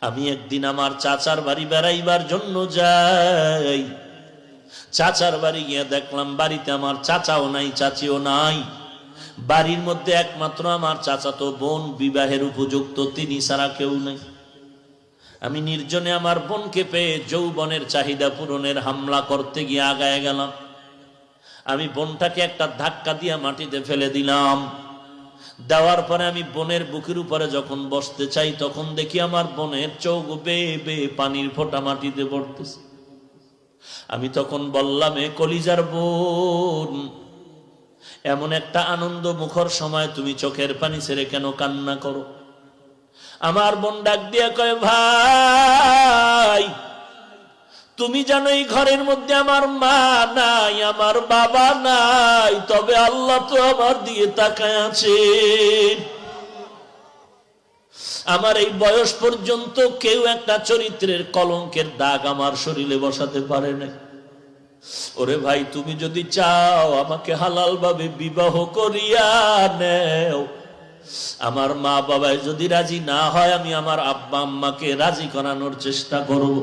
আমি একদিন আমার চাচার বাড়ি বেড়াইবার জন্য যাই। চাচার বাড়ি গিয়ে দেখলাম বাড়িতে আমার চাচাও নাই, চাচিও নাই। বাড়ির মধ্যে একমাত্র আমার চাচাতো বোন, বিবাহের উপযুক্ত, তিনি ছাড়া কেউ নাই। আমি নির্জনে আমার বোনকে পেয়ে যৌবনের চাহিদা পূরণের হামলা করতে গিয়ে আগায় গেলাম। আমি বোনটাকে একটা ধাক্কা দিয়ে মাটিতে ফেলে দিলাম। দেওয়ার পরে আমি বোনের বুকের উপরে যখন বসতে চাই, তখন দেখি আমার বোনের চোখ বেয়ে বেয়ে পানির ফোঁটা মাটিতে পড়তেছে। আমি তখন বললাম, এ কলিজার বোন, এমন একটা আনন্দ মুখর সময় তুমি চোখের পানি ছেড়ে কেন কান্না করো? আমার বোন ডাক দিয়ে কয়, ভাই তুমি জানো এই ঘরের মধ্যে আমার মা নাই, আমার বাবা নাই, তবে আল্লাহ তো আমার দিয়ে তাকায় আছে। আমার এই বয়স পর্যন্ত কেউ একটা চরিত্রের কলঙ্কের দাগ আমার শরীরে বসাতে পারে না। ওরে ভাই, তুমি যদি চাও আমাকে হালাল ভাবে বিবাহ করিয়া নেও। আমার মা বাবায় যদি রাজি না হয়, আমি আমার আব্বা আম্মাকে রাজি করানোর চেষ্টা করব।